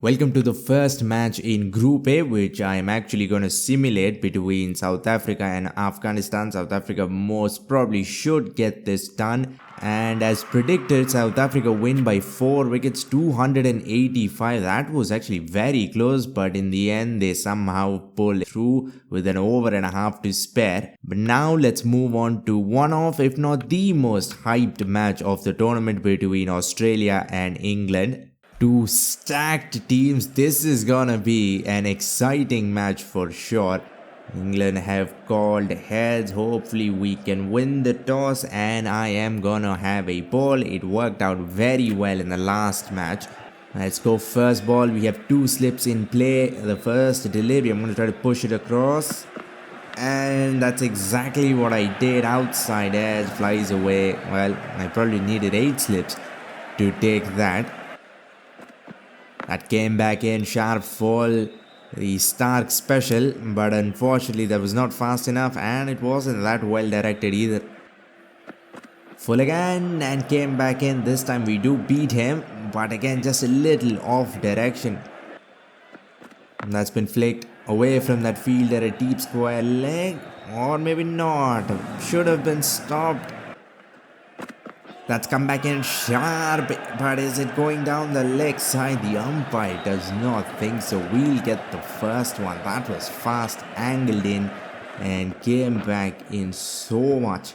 Welcome to the first match in Group A, which I am actually going to simulate between South Africa and Afghanistan. South Africa most probably should get this done. And as predicted, South Africa win by 4 wickets, 285. That was actually very close, but in the end, they somehow pulled through with an over and a half to spare. But now let's move on to one of, if not the most hyped match of the tournament between Australia and England. Two stacked teams. This is gonna be an exciting match for sure. England have called heads. Hopefully we can win the toss and I am gonna have a ball. It worked out very well in the last match. Let's go first ball. We have two slips in play. The first delivery, I'm gonna try to push it across. And that's exactly what I did. Outside edge, flies away. Well, I probably needed 8 slips to take that. That came back in, sharp fall, the Stark special, but unfortunately that was not fast enough and it wasn't that well directed either. Full again and came back in. This time we do beat him, but again just a little off direction. And that's been flicked away from that fielder, a deep square leg, or maybe not. Should have been stopped. That's come back in sharp, but is it going down the leg side? The umpire does not think so. We'll get the first one. That was fast, angled in and came back in so much.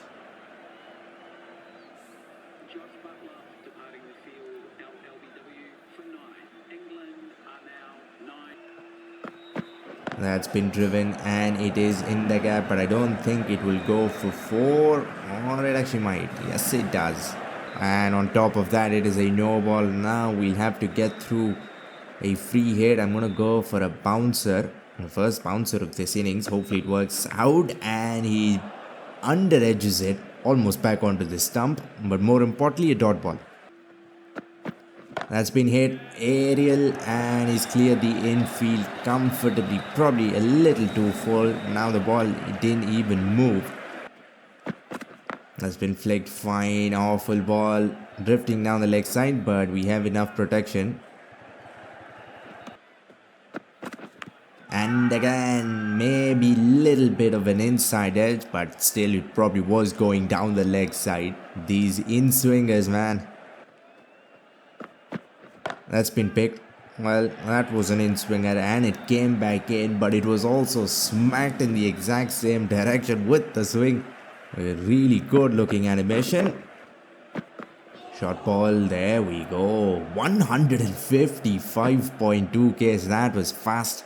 That's been driven and it is in the gap, but I don't think it will go for 4, or it actually might. Yes, it does. And on top of that, it is a no ball. Now we'll have to get through a free hit. I'm going to go for a bouncer. The first bouncer of this innings. Hopefully it works out. And he under edges it almost back onto the stump. But more importantly, a dot ball. That's been hit aerial and he's cleared the infield comfortably. Probably a little too full. Now the ball didn't even move. That's been flicked fine. Awful ball drifting down the leg side, but we have enough protection. And again, maybe little bit of an inside edge, but still it probably was going down the leg side. These in-swingers, man. That's been picked. Well, that was an in-swinger and it came back in, but it was also smacked in the exact same direction with the swing. A really good looking animation. Short ball, there we go. 155.2 Ks, that was fast.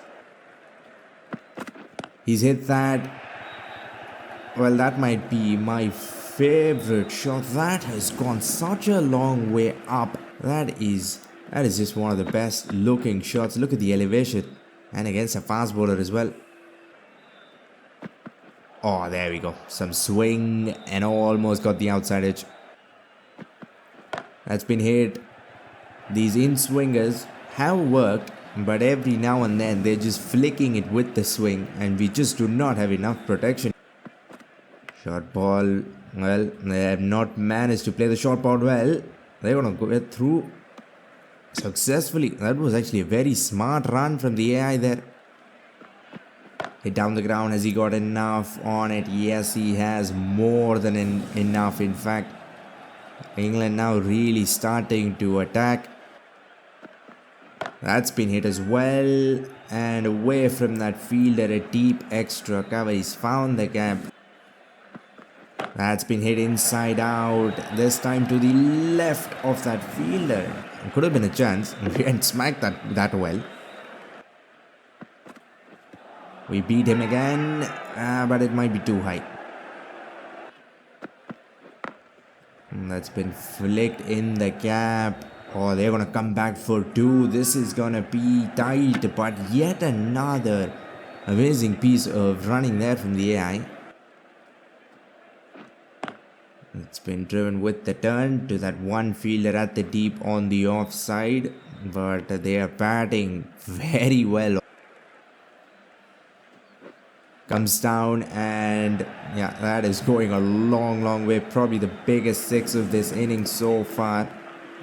He's hit that. Well, that might be my favorite shot. That has gone such a long way up. That is just one of the best looking shots. Look at the elevation. And against a fast bowler as well. Oh, there we go. Some swing and almost got the outside edge. That's been hit. These in-swingers have worked, but every now and then they're just flicking it with the swing and we just do not have enough protection. Short ball. Well, they have not managed to play the short ball well. They're going to go through successfully. That was actually a very smart run from the AI there. Hit down the ground. Has he got enough on it? Yes, he has more than enough. In fact, England now really starting to attack. That's been hit as well. And away from that fielder, a deep extra cover. He's found the gap. That's been hit inside out. This time to the left of that fielder. It could have been a chance if he hadn't smacked that well. We beat him again, but it might be too high. And that's been flicked in the gap. Oh, they're going to come back for 2. This is going to be tight, but yet another amazing piece of running there from the AI. It's been driven with the turn to that one fielder at the deep on the offside, but they are batting very well. Comes down and yeah, that is going a long way. Probably the biggest 6 of this inning so far.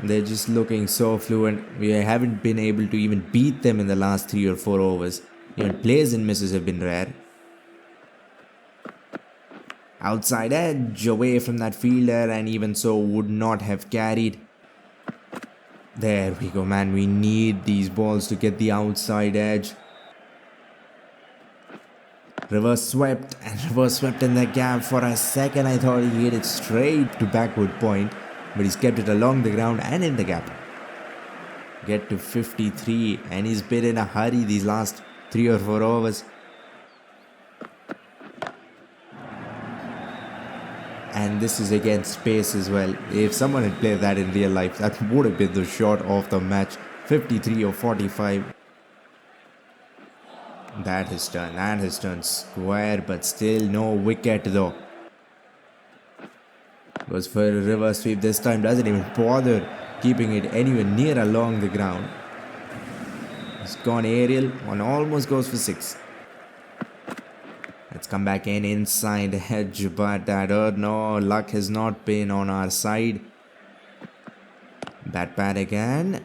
They're just looking so fluent. We haven't been able to even beat them in the last 3 or 4 overs. Even plays and misses have been rare. Outside edge away from that fielder, and even so would not have carried. There we go, man. We need these balls to get the outside edge. Reverse swept in the gap. For a second I thought he hit it straight to backward point, but he's kept it along the ground and in the gap. Get to 53, and he's been in a hurry these last 3 or 4 overs. And this is against pace as well. If someone had played that in real life, that would have been the shot of the match. 53 or 45. That has turned square, but still no wicket though. Goes for a reverse sweep this time, doesn't even bother keeping it anywhere near along the ground. It's gone aerial, one almost goes for 6. Let's come back in inside edge, but I don't know, luck has not been on our side. Bat again.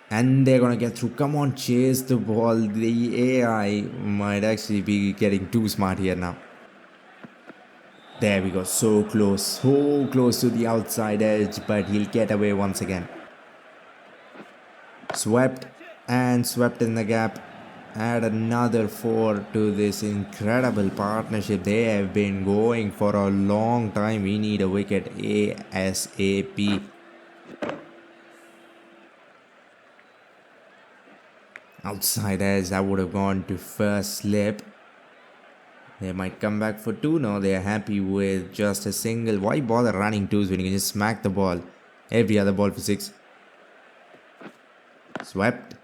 And they're gonna get through. Come on, chase the ball. The AI might actually be getting too smart here now. There we go. So close to the outside edge, but he'll get away once again. Swept in the gap. Add another 4 to this incredible partnership. They have been going for a long time. We need a wicket ASAP. Outside edge, I would have gone to first slip. They might come back for 2. No, they are happy with just a single. Why bother running 2s when you can just smack the ball? Every other ball for 6. Swept.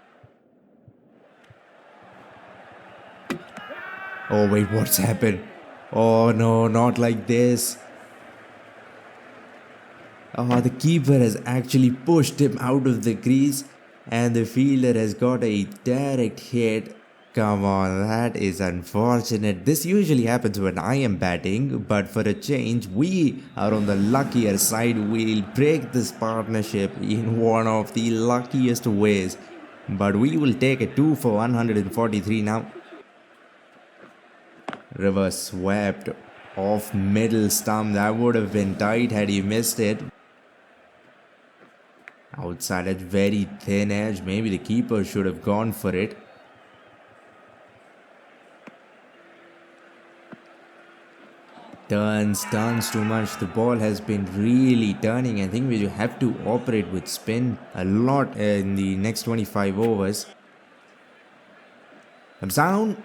Oh wait, what's happened? Oh no, not like this. Oh, the keeper has actually pushed him out of the crease, and the fielder has got a direct hit. Come on, that is unfortunate. This usually happens when I am batting, but for a change, we are on the luckier side. We'll break this partnership in one of the luckiest ways. But we will take a 2 for 143 now. Reverse swept off middle stump. That would have been tight had he missed it. Outside edge, very thin edge. Maybe the keeper should have gone for it. Turns too much. The ball has been really turning. I think we have to operate with spin a lot in the next 25 overs. Comes down.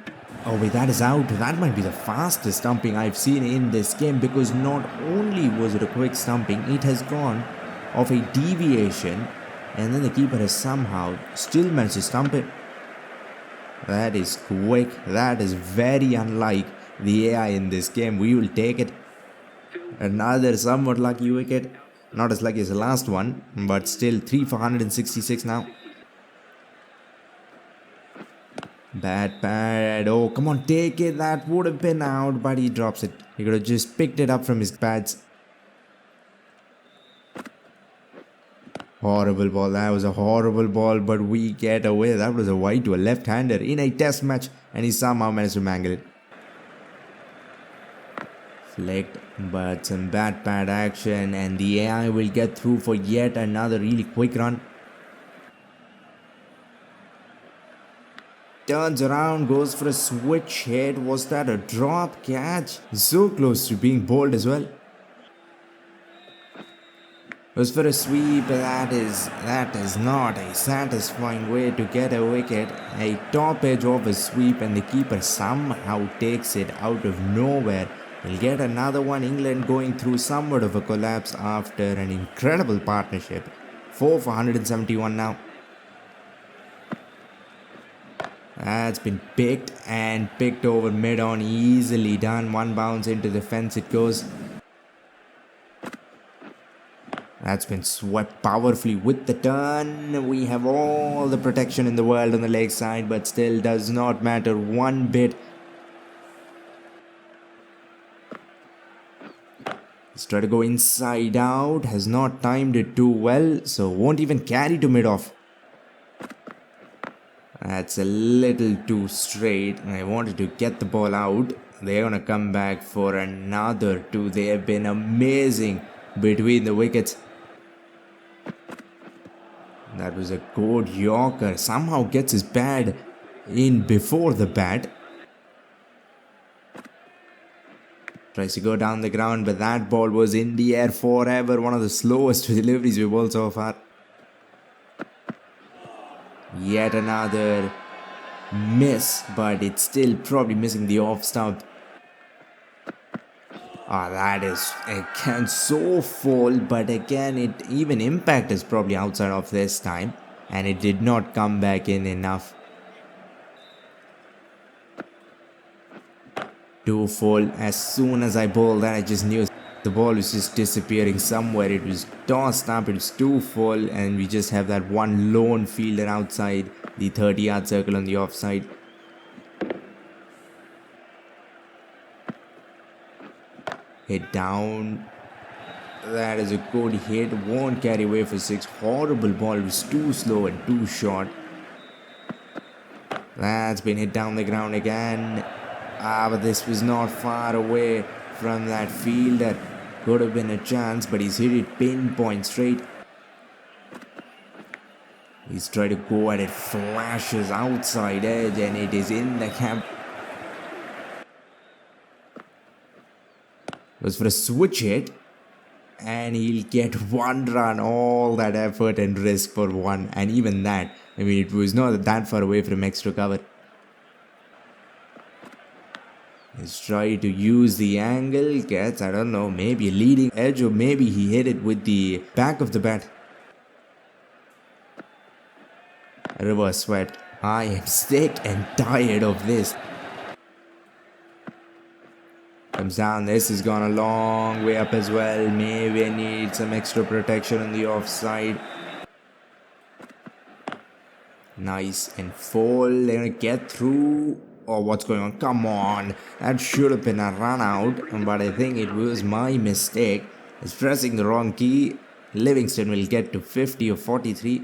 Oh wait, that is out. That might be the fastest stumping I've seen in this game, because not only was it a quick stumping, it has gone off a deviation, and then the keeper has somehow still managed to stump it. That is quick. That is very unlike the AI in this game. We will take it. Another somewhat lucky wicket. Not as lucky as the last one, but still 3 for 166 now. Bad. Oh, come on, take it. That would have been out, but he drops it. He could have just picked it up from his pads. Horrible ball. That was a horrible ball, but we get away. That was a wide to a left-hander in a test match, and he somehow managed to mangle it. Flicked, but some bad action, and the AI will get through for yet another really quick run. Turns around, goes for a switch hit. Was that a drop catch? So close to being bowled as well. Goes for a sweep. That is not a satisfying way to get a wicket. A top edge of a sweep, and the keeper somehow takes it out of nowhere. We'll get another one. England going through somewhat of a collapse after an incredible partnership. 4 for 171 now. That's been picked over mid-on. Easily done. One bounce into the fence it goes. That's been swept powerfully with the turn. We have all the protection in the world on the leg side, but still does not matter one bit. Try to go inside out, has not timed it too well, so won't even carry to mid-off. That's a little too straight. I wanted to get the ball out. They're gonna come back for another two. They have been amazing between the wickets. That was a good Yorker. Somehow gets his pad in before the bat. Tries to go down the ground, but that ball was in the air forever. One of the slowest deliveries we've bowled so far. Yet another miss, but it's still probably missing the off stump. That is again so full, but again, even impact is probably outside of this time, and it did not come back in enough. Too full. As soon as I bowled that, I just knew the ball was just disappearing somewhere. It was tossed up, it was too full, and we just have that one lone fielder outside the 30-yard circle on the offside. Hit down. That is a good hit. Won't carry away for 6. Horrible ball. It was too slow and too short. That's been hit down the ground again. But this was not far away from that fielder. Could have been a chance, but he's hit it pinpoint straight. He's tried to go at it. Flashes outside edge, and it is in the camp. Goes for a switch hit, and he'll get one run. All that effort and risk for one, and even that, I mean, it was not that far away from extra cover. He's trying to use the angle, gets, I don't know, maybe a leading edge, or maybe he hit it with the back of the bat. Reverse sweat. I am sick and tired of this. Comes down. This has gone a long way up as well. Maybe I need some extra protection on the offside. Nice and full. They're gonna get through. Oh, what's going on? Come on. That should have been a run out, but I think it was my mistake. It's pressing the wrong key. Livingston will get to 50 or 43.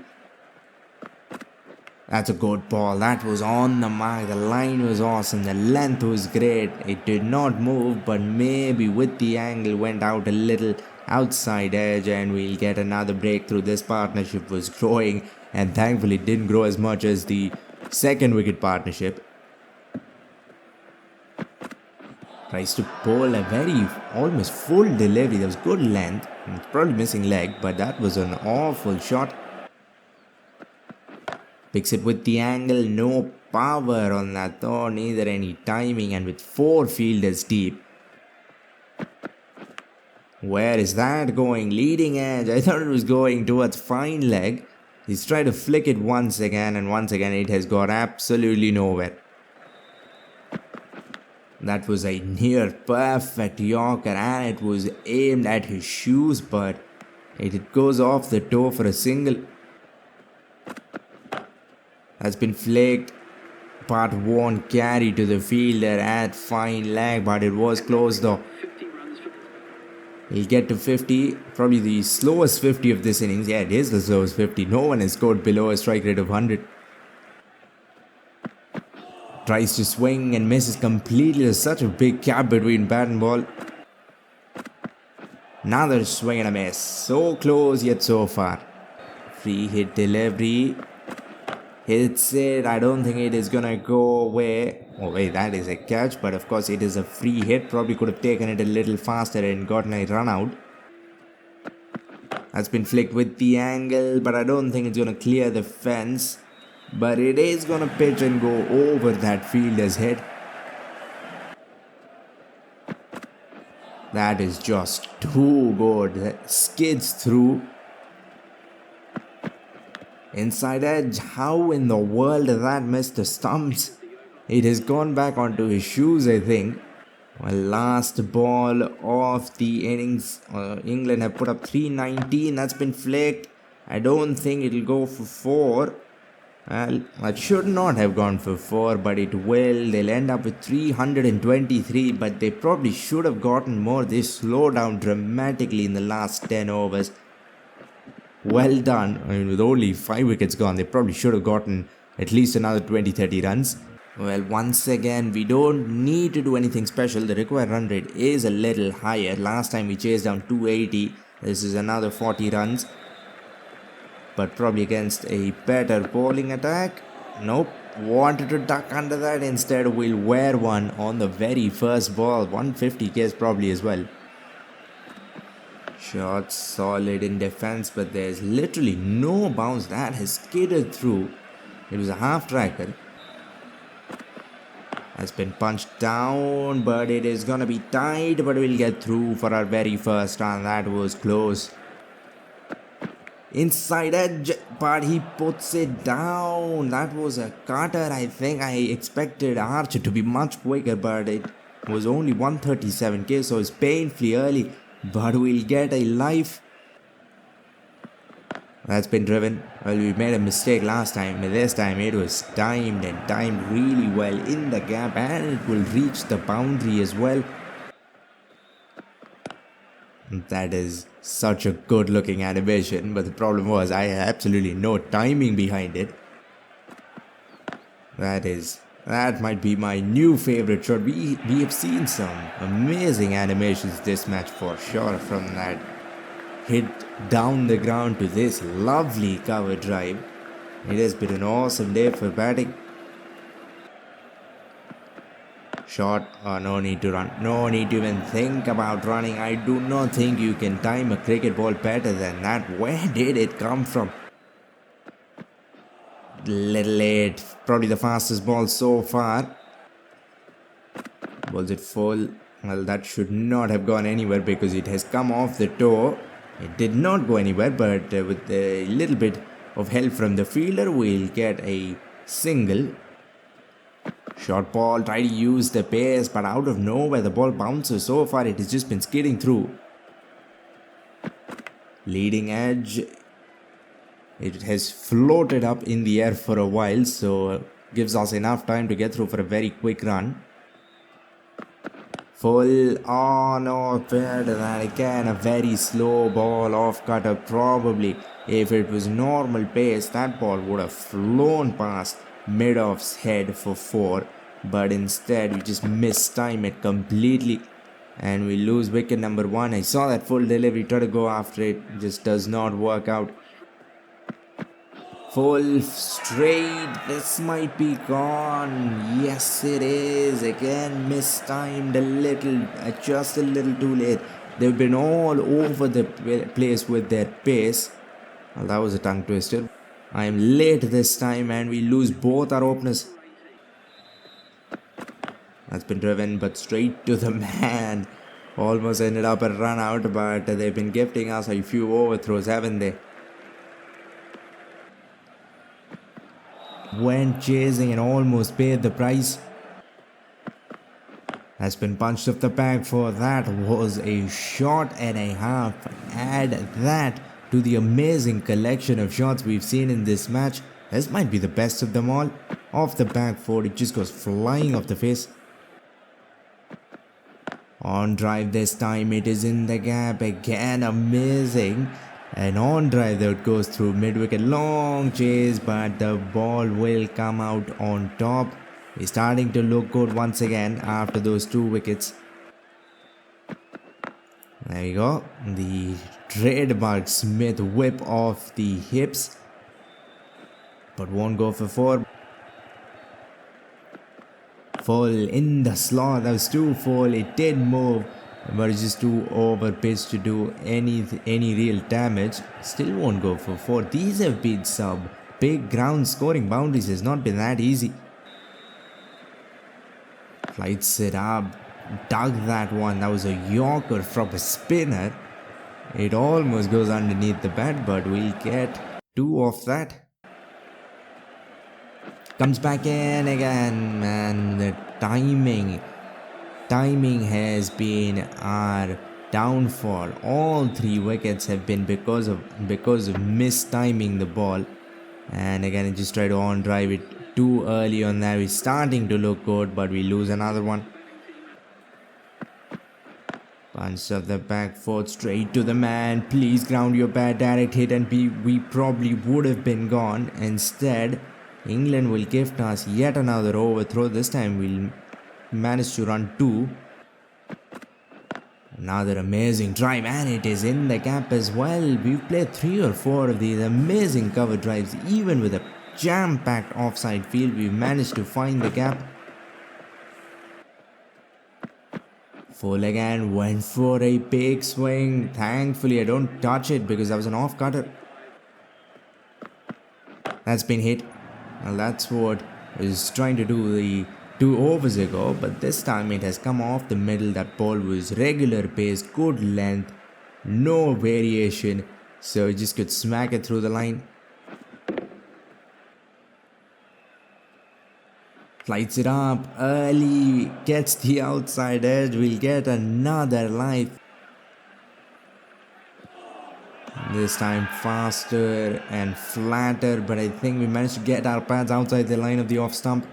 That's a good ball. That was on the mark. The line was awesome. The length was great. It did not move, but maybe with the angle went out a little outside edge, and we'll get another breakthrough. This partnership was growing, and thankfully it didn't grow as much as the second wicket partnership. Tries to pull a very almost full delivery. There was good length. It's probably missing leg, but that was an awful shot. Picks it with the angle, no power on that though, neither any timing, and with 4 fielders deep. Where is that going? Leading edge. I thought it was going towards fine leg. He's tried to flick it once again, and once again it has got absolutely nowhere. That was a near perfect Yorker, and it was aimed at his shoes, but it goes off the toe for a single. Has been flaked, but won't carry to the fielder at fine leg, but it was close though. He'll get to 50, probably the slowest 50 of this innings. Yeah, it is the slowest 50. No one has scored below a strike rate of 100. Tries to swing and misses completely. There's such a big gap between bat and ball. Another swing and a miss. So close yet so far. Free hit delivery. Hits it. I don't think it is gonna go away. Oh wait, that is a catch, but of course it is a free hit. Probably could have taken it a little faster and gotten a run out. That's been flicked with the angle, but I don't think it's gonna clear the fence. But it is gonna pitch and go over that fielder's head. That is just too good. That skids through. Inside edge. How in the world did that miss the stumps? It has gone back onto his shoes, I think. Well, last ball of the innings. England have put up 319. That's been flicked. I don't think it'll go for 4. Well, that should not have gone for 4, but it will. They'll end up with 323, but they probably should have gotten more. They slowed down dramatically in the last 10 overs. Well done. I mean, with only 5 wickets gone, they probably should have gotten at least another 20-30 runs. Well, once again, we don't need to do anything special. The required run rate is a little higher. Last time we chased down 280. This is another 40 runs. But probably against a better bowling attack. Nope. Wanted to duck under that. Instead, we'll wear one on the very first ball. 150 Ks probably as well. Shot solid in defense, but there's literally no bounce. That has skidded through. It was a half tracker. Has been punched down, but it is gonna be tight, but we'll get through for our very first run. That was close. Inside edge, but he puts it down. That was a cutter. I think I expected Archer to be much quicker, but it was only 137 K, so it's painfully early, but we'll get a life. That's been driven. Well, we made a mistake last time, but this time it was timed and timed really well in the gap, and it will reach the boundary as well. That is such a good looking animation, but the problem was I had absolutely no timing behind it. That might be my new favorite shot. We have seen some amazing animations this match for sure, from that hit down the ground to this lovely cover drive. It has been an awesome day for batting. Shot, no need to run, no need to even think about running. I do not think you can time a cricket ball better than that. Where did it come from? Little late, probably the fastest ball so far. Was it full? Well, that should not have gone anywhere because it has come off the toe. It did not go anywhere, but with a little bit of help from the fielder, we'll get a single. Short ball, try to use the pace, but out of nowhere the ball bounces. So far it has just been skidding through. Leading edge. It has floated up in the air for a while, so gives us enough time to get through for a very quick run. Full, oh no, fair to that again, a very slow ball off cutter. Probably if it was normal pace, that ball would have flown past mid-off's head for 4, but instead we just mistime it completely and we lose wicket number 1. I saw that full delivery, try to go after it, just does not work out. Full straight, this might be gone. Yes, it is. Again, mistimed a little, just a little too late. They've been all over the place with their pace. Well, that was a tongue twister. I am late this time and we lose both our openers. That's been driven, but straight to the man. Almost ended up a run out, but they've been gifting us a few overthrows, haven't they? Went chasing and almost paid the price. Has been punched off the bag for that. Was a shot and a half. Add that to the amazing collection of shots we've seen in this match. This might be the best of them all. Off the back foot, it just goes flying off the face. On drive this time, it is in the gap again. Amazing. And on drive that goes through mid-wicket, long chase, but the ball will come out on top. We're starting to look good once again after those 2 wickets. There you go. The trademark Smith whip off the hips, but won't go for 4. Full in the slot. That was too full. It did move, but it's just too over pitched to do any real damage. Still won't go for 4. These have been some big ground scoring boundaries. Has not been that easy. Flights it up, dug that one. That was a yorker from a spinner. It almost goes underneath the bat, but we'll get 2 off that. Comes back in again, and the timing has been our downfall. All 3 wickets have been because of mistiming the ball. And again, I just try to on drive it too early on that. We're starting to look good, but we lose another one. Punch of the back foot straight to the man. Please ground your bat, direct hit, and we probably would have been gone. Instead, England will gift us yet another overthrow. This time we'll manage to run two. Another amazing drive, and it is in the gap as well. We've played 3 or 4 of these amazing cover drives. Even with a jam-packed offside field, we've managed to find the gap. Full again, went for a big swing. Thankfully, I don't touch it because that was an off cutter. That's been hit. Well, that's what I was trying to do the 2 overs ago, but this time it has come off the middle. That ball was regular pace, good length, no variation, so it just could smack it through the line. Flights it up early, gets the outside edge, we'll get another life. This time faster and flatter, but I think we managed to get our pads outside the line of the off stump.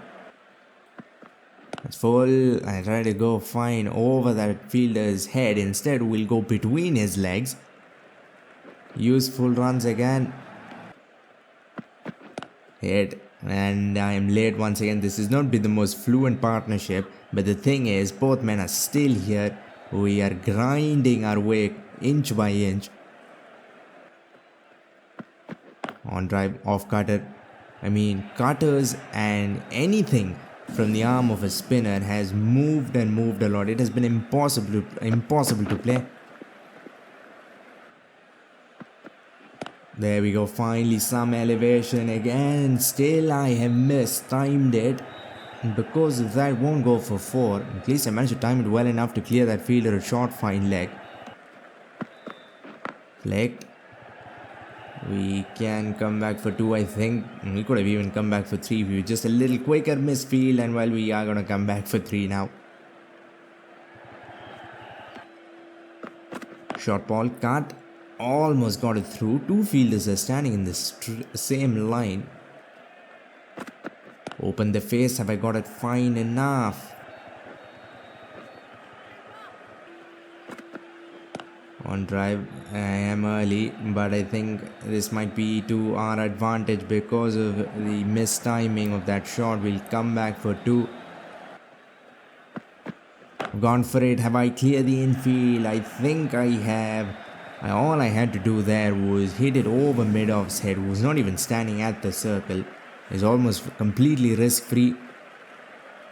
It's full. I try to go fine over that fielder's head. Instead, we'll go between his legs. Useful runs again. Hit. And I am late once again. This has not been the most fluent partnership, but the thing is, both men are still here. We are grinding our way inch by inch. On drive, off cutter. I mean, cutters and anything from the arm of a spinner has moved and moved a lot. It has been impossible to play. There we go, finally some elevation again. Still I have mistimed it, and because of that won't go for 4. At least I managed to time it well enough to clear that fielder a short fine leg. Flicked. We can come back for 2, I think. We could have even come back for 3 if we were just a little quicker misfield, and well, we are going to come back for 3 now. Short ball cut. Almost got it through. 2 fielders are standing in the same line. Open the face. Have I got it fine enough? On drive, I am early, but I think this might be to our advantage because of the mistiming of that shot. We'll come back for 2. Gone for it. Have I cleared the infield? I think I have. All I had to do there was hit it over mid-off's head, who was not even standing at the circle. It's almost completely risk-free.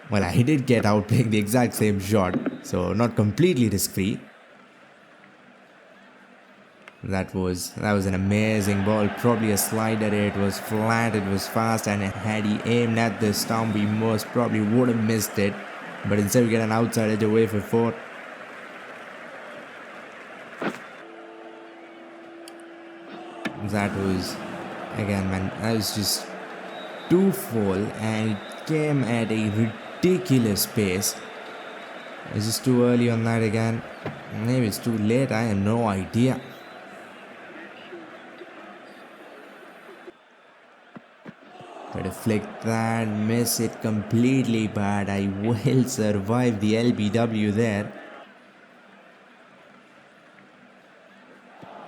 Well, I did get out playing the exact same shot, so not completely risk-free. That was an amazing ball, probably a slider. It was flat, it was fast, and had he aimed at the stump, we most probably would have missed it. But instead we get an outside edge away for 4. That was, again man, that was just too full, and it came at a ridiculous pace. Is this too early on that again? Maybe it's too late, I have no idea. Try to flick that, miss it completely, but I will survive the LBW there.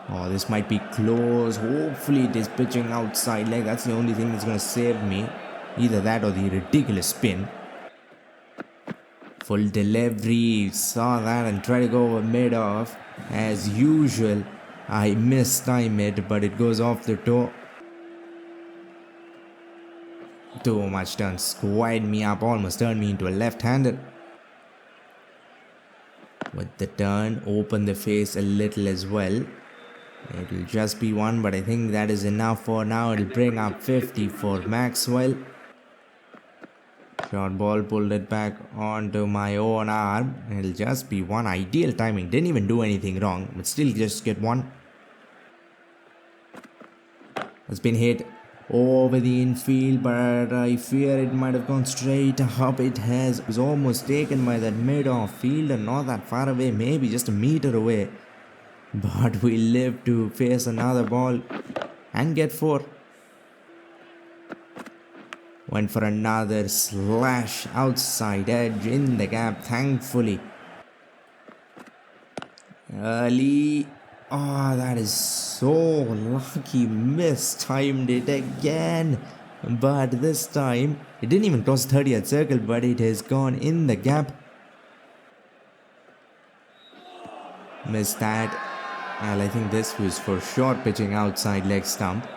Oh, this might be close. Hopefully it is pitching outside leg. That's the only thing that's going to save me. Either that or the ridiculous spin. Full delivery. Saw that and tried to go over mid-off. As usual, I mistime it, but it goes off the toe. Too much turn. Squared me up. Almost turned me into a left-hander. With the turn, open the face a little as well. It will just be 1, but I think that is enough for now. It will bring up 50 for Maxwell. Short ball, pulled it back onto my own arm. It will just be 1. Ideal timing. Didn't even do anything wrong, but still just get 1. It's been hit over the infield, but I fear it might have gone straight up. It has. It was almost taken by that mid-off fielder, not that far away, maybe just a meter away. But we live to face another ball and get 4. Went for another slash outside edge in the gap, thankfully. Early. Oh, that is so lucky. Mistimed it again. But this time, it didn't even cross the 30th circle, but it has gone in the gap. Missed that. Well, I think this was for short pitching outside leg stump.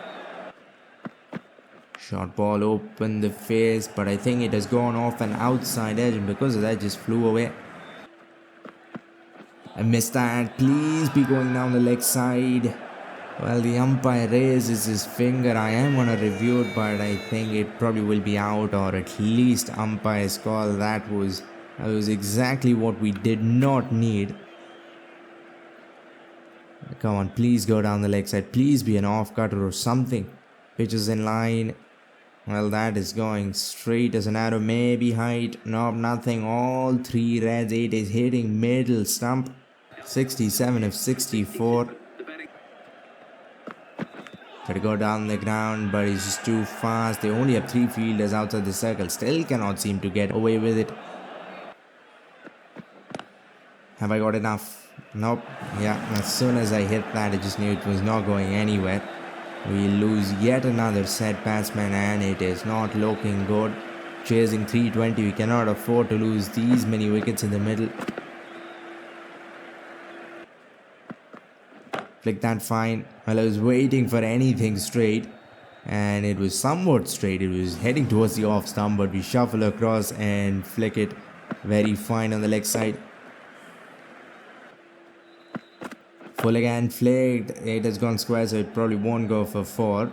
Short ball opened the face, but I think it has gone off an outside edge, and because of that, just flew away. I missed that. Please be going down the leg side. Well, the umpire raises his finger. I am going to review it, but I think it probably will be out, or at least umpire's call. That was exactly what we did not need. Come on, please go down the leg side. Please be an off cutter or something. Pitches in line. Well, that is going straight as an arrow. Maybe height. Nope, nothing. All three reds. 8 is hitting middle stump. 67 of 64. Try to go down the ground, but he's just too fast. They only have 3 fielders outside the circle. Still cannot seem to get away with it. Have I got enough? Nope. Yeah, as soon as I hit that, I just knew it was not going anywhere. We lose yet another set batsman, and it is not looking good. Chasing 320, we cannot afford to lose these many wickets in the middle. Flick that fine. Well, I was waiting for anything straight, and it was somewhat straight. It was heading towards the off stump, but we shuffle across and flick it very fine on the leg side. Full again, flicked. It has gone square, so it probably won't go for 4.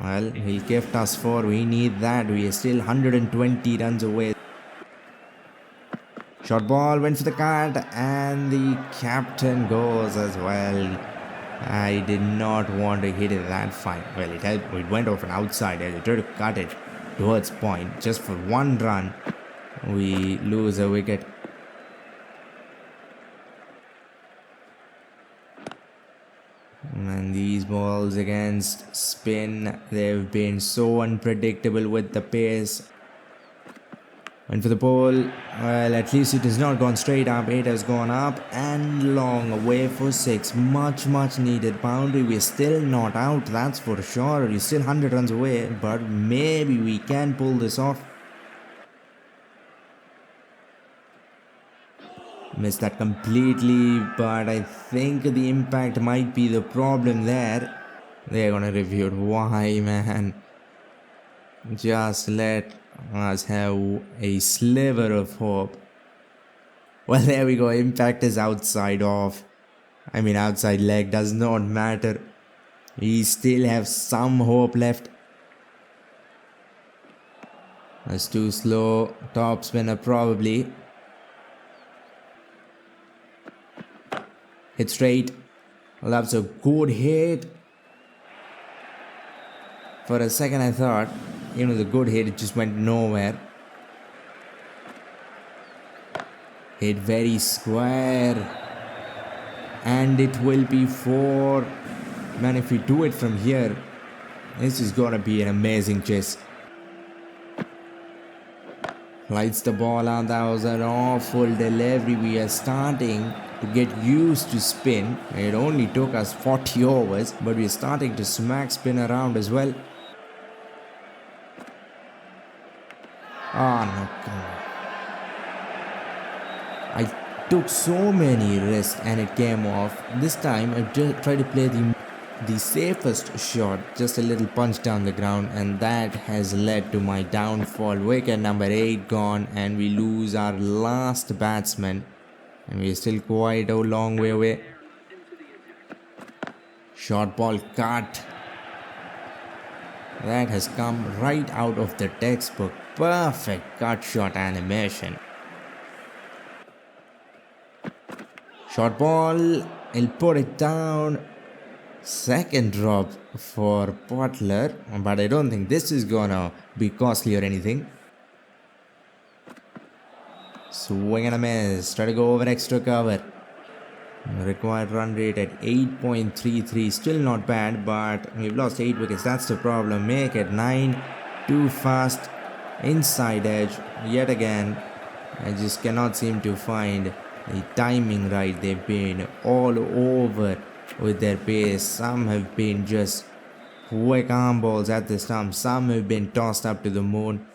Well, he'll gift us 4. We need that. We are still 120 runs away. Short ball went for the cut, and the captain goes as well. I did not want to hit it that fine. Well, it went off an outside edge. I tried to cut it towards point. Just for 1 run, we lose a wicket. And these balls against spin, they've been so unpredictable with the pace. Went for the pole. Well, at least it has not gone straight up. It has gone up and long, away for 6. Much needed boundary. We're still not out, that's for sure. We're still 100 runs away, but maybe we can pull this off. Missed that completely, but I think the impact might be the problem there. They're gonna review it. Why, man? Just let us have a sliver of hope. Well, there we go. Impact is outside off. I mean, outside leg does not matter. We still have some hope left. That's too slow. Top spinner probably. Hit straight. Well, that's a good hit. For a second I thought, the good hit, it just went nowhere. Hit very square. And it will be 4. Man, if we do it from here, this is gonna be an amazing chase. Lights the ball out. That was an awful delivery. We are starting to get used to spin. It only took us 40 overs, but we're starting to smack spin around as well. Oh no, come on. I took so many risks and it came off. This time I just tried to play the safest shot, just a little punch down the ground, and that has led to my downfall. Wicket number 8 gone, and we lose our last batsman, and we're still quite a long way away. Short ball cut. That has come right out of the textbook. Perfect cut shot animation. Short ball, he'll put it down. Second drop for Butler, but I don't think this is gonna be costly or anything. Swing and a miss. Try to go over extra cover. Required run rate at 8.33. Still not bad, but we've lost 8 wickets. That's the problem. Make it 9. too fast. Inside edge yet again. I just cannot seem to find the timing right. They've been all over with their pace. Some have been just quick arm balls at the stump. Some have been tossed up to the moon.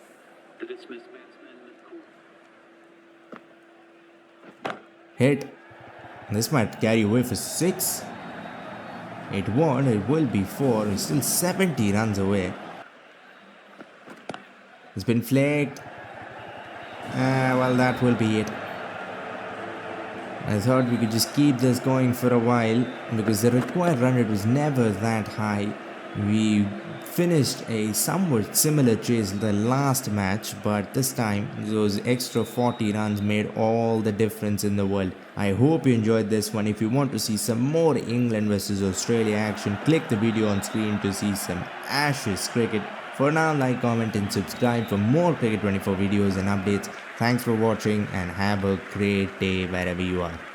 Hit. This might carry away for 6. It won't. It will be 4. It's still 70 runs away. It's been flagged. Well, that will be it. I thought we could just keep this going for a while because the required run rate was never that high. We finished a somewhat similar chase the last match, but this time those extra 40 runs made all the difference in the world. I hope you enjoyed this one. If you want to see some more England versus Australia action, click the video on screen to see some Ashes cricket. For now, like, comment and subscribe for more Cricket 24 videos and updates. Thanks for watching and have a great day wherever you are.